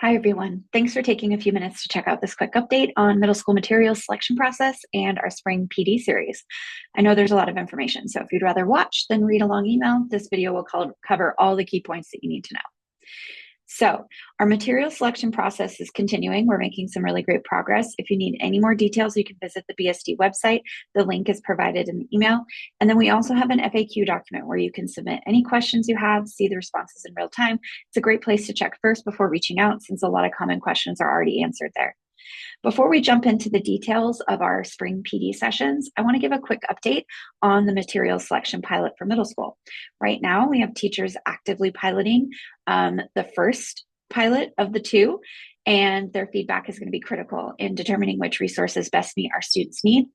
Hi, everyone. Thanks for taking a few minutes to check out this quick update on middle school materials selection process and our spring PD series. I know there's a lot of information, so if you'd rather watch than read a long email, this video will cover all the key points that you need to know. So our material selection process is continuing. We're making some really great progress. If you need any more details, you can visit the BSD website. The link is provided in the email. And then we also have an FAQ document where you can submit any questions you have, see the responses in real time. It's a great place to check first before reaching out, since a lot of common questions are already answered there. Before we jump into the details of our spring PD sessions, I want to give a quick update on the material selection pilot for middle school. Right now, we have teachers actively piloting the first pilot of the two, and their feedback is going to be critical in determining which resources best meet our students' needs.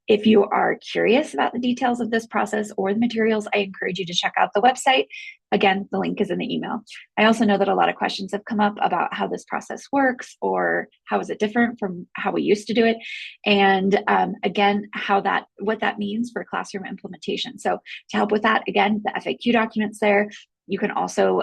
If you are curious about the details of this process or the materials, I encourage you to check out the website. Again, the link is in the email. I also know that a lot of questions have come up about how this process works, or how is it different from how we used to do it, and again, what that means for classroom implementation. So to help with that, again, the FAQ document's there. You can also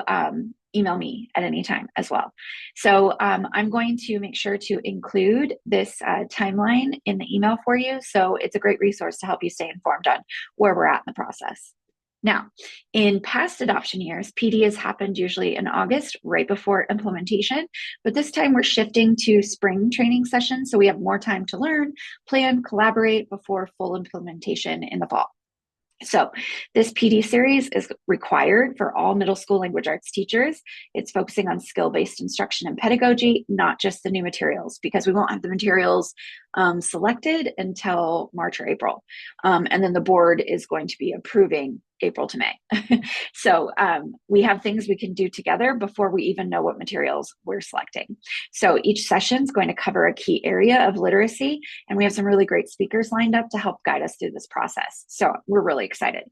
email me at any time as well. So I'm going to make sure to include this timeline in the email for you. So it's a great resource to help you stay informed on where we're at in the process. Now, in past adoption years, PD has happened usually in August, right before implementation, but this time we're shifting to spring training sessions, so we have more time to learn, plan, collaborate before full implementation in the fall. So this PD series is required for all middle school language arts teachers. It's focusing on skill-based instruction and pedagogy, not just the new materials, because we won't have the materials selected until March or April. And then the board is going to be approving April to May. So we have things we can do together before we even know what materials we're selecting. So each session is going to cover a key area of literacy, and we have some really great speakers lined up to help guide us through this process. So we're really excited.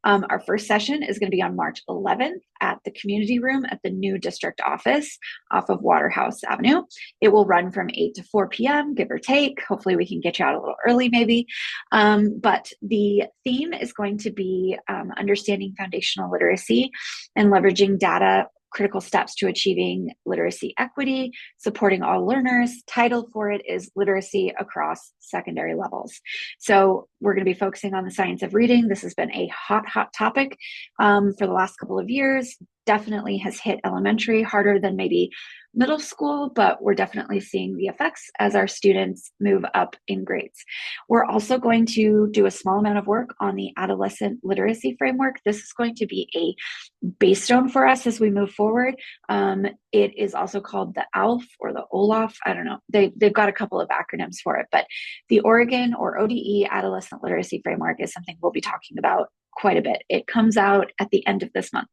Our first session is going to be on March 11th at the community room at the new district office off of Waterhouse Avenue. It will run from 8 to 4 p.m., give or take. Hopefully we can get you out a little early maybe. But the theme is going to be understanding foundational literacy and leveraging data, critical steps to achieving literacy equity, supporting all learners. Title for it is Literacy Across Secondary Levels. So we're going to be focusing on the science of reading. This has been a hot topic for the last couple of years. Definitely has hit elementary harder than maybe middle school, but we're definitely seeing the effects as our students move up in grades. We're also going to do a small amount of work on the adolescent literacy framework. This is going to be a base stone for us as we move forward. It is also called the ALF or the OLAF. I don't know. They've got a couple of acronyms for it, but the Oregon or ODE Adolescent Literacy Framework is something we'll be talking about quite a bit. It comes out at the end of this month,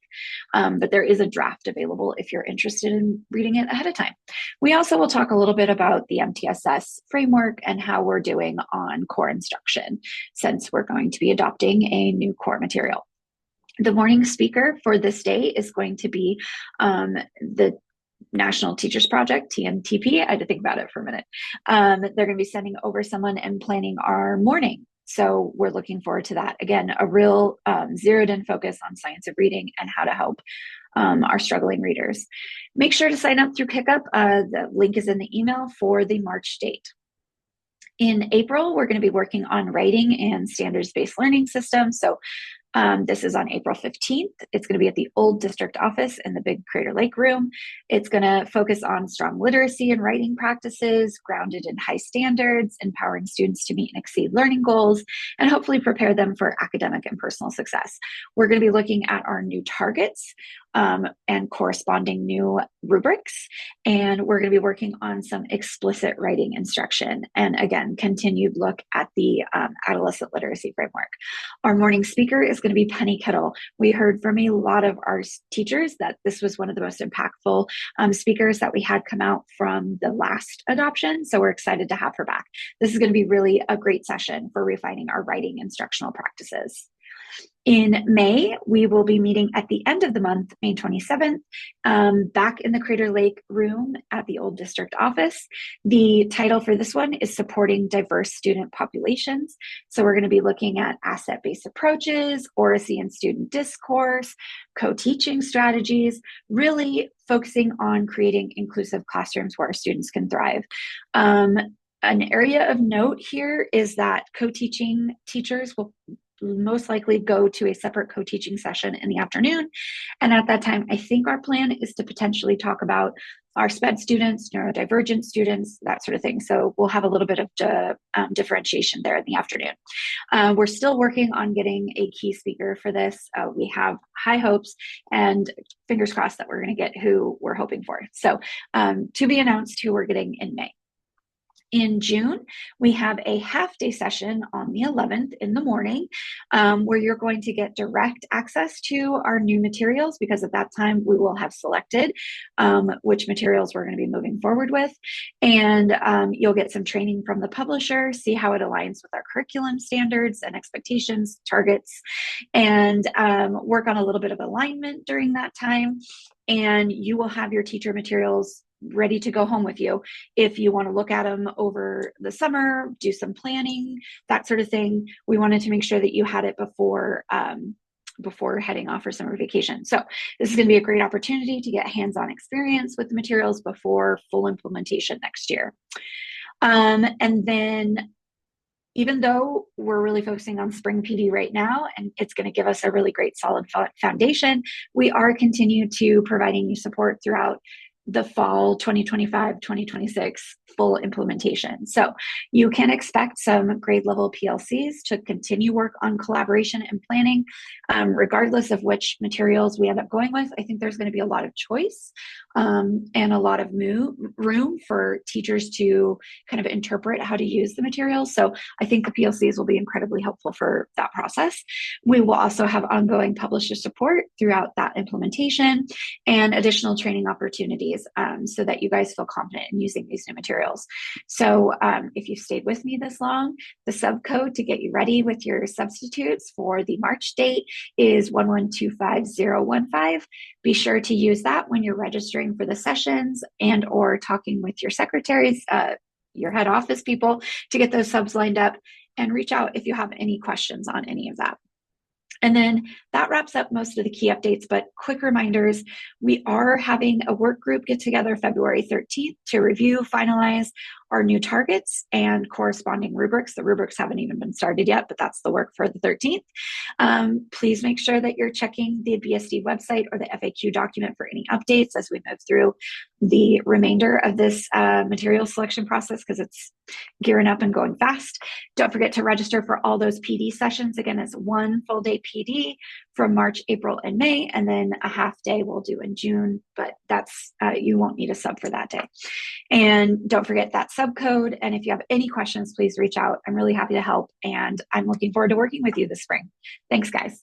but there is a draft available if you're interested in reading it ahead of time. We also will talk a little bit about the MTSS framework and how we're doing on core instruction, since we're going to be adopting a new core material. The morning speaker for this day is going to be the National Teachers Project, TNTP. I had to think about it for a minute. They're going to be sending over someone and planning our morning. So we're looking forward to that. Again, a real zeroed in focus on science of reading and how to help our struggling readers. Make sure to sign up through Pickup. The link is in the email for the March date. In April, we're going to be working on writing and standards-based learning systems. So this is on April 15th. It's going to be at the old district office in the big Crater Lake room. It's going to focus on strong literacy and writing practices, grounded in high standards, empowering students to meet and exceed learning goals, and hopefully prepare them for academic and personal success. We're going to be looking at our new targets and corresponding new rubrics, and we're going to be working on some explicit writing instruction, and again, continued look at the adolescent literacy framework. Our morning speaker is going to be Penny Kittle. We heard from a lot of our teachers that this was one of the most impactful speakers that we had come out from the last adoption, so we're excited to have her back. This is going to be really a great session for refining our writing instructional practices. In May, we will be meeting at the end of the month, May 27th, back in the Crater Lake room at the old district office. The title for this one is Supporting Diverse Student Populations. So we're going to be looking at asset-based approaches, oracy and student discourse, co-teaching strategies, really focusing on creating inclusive classrooms where our students can thrive. An area of note here is that co-teaching teachers will most likely go to a separate co-teaching session in the afternoon. And at that time, I think our plan is to potentially talk about our SPED students, neurodivergent students, that sort of thing. So we'll have a little bit of differentiation there in the afternoon. We're still working on getting a key speaker for this. We have high hopes and fingers crossed that we're going to get who we're hoping for. So to be announced who we're getting in May. In June, we have a half-day session on the 11th in the morning where you're going to get direct access to our new materials, because at that time we will have selected which materials we're going to be moving forward with. And you'll get some training from the publisher, see how it aligns with our curriculum standards and expectations, targets, and work on a little bit of alignment during that time. And you will have your teacher materials ready to go home with you if you want to look at them over the summer, do some planning, that sort of thing. We wanted to make sure that you had it before heading off for summer vacation. So this is going to be a great opportunity to get hands-on experience with the materials before full implementation next year. And then even though we're really focusing on spring PD right now, and it's going to give us a really great solid foundation, we are continuing to providing you support throughout the fall 2025-2026 full implementation. So you can expect some grade level PLCs to continue work on collaboration and planning, regardless of which materials we end up going with. I think there's going to be a lot of choice and a lot of room for teachers to kind of interpret how to use the materials. So I think the PLCs will be incredibly helpful for that process. We will also have ongoing publisher support throughout that implementation and additional training opportunities so that you guys feel confident in using these new materials. So if you've stayed with me this long, the subcode to get you ready with your substitutes for the March date is 1125015. Be sure to use that when you're registering for the sessions and or talking with your secretaries, your head office people, to get those subs lined up, and reach out if you have any questions on any of that. And then that wraps up most of the key updates, but quick reminders, we are having a work group get together February 13th to review, finalize our new targets and corresponding rubrics. The rubrics haven't even been started yet, but that's the work for the 13th. Please make sure that you're checking the BSD website or the FAQ document for any updates as we move through the remainder of this material selection process, because it's gearing up and going fast. Don't forget to register for all those PD sessions. Again, it's one full day PD from March, April, and May, and then a half day we'll do in June, but that's you won't need a sub for that day. And don't forget that subcode. And if you have any questions, please reach out. I'm really happy to help, and I'm looking forward to working with you this spring. Thanks, guys.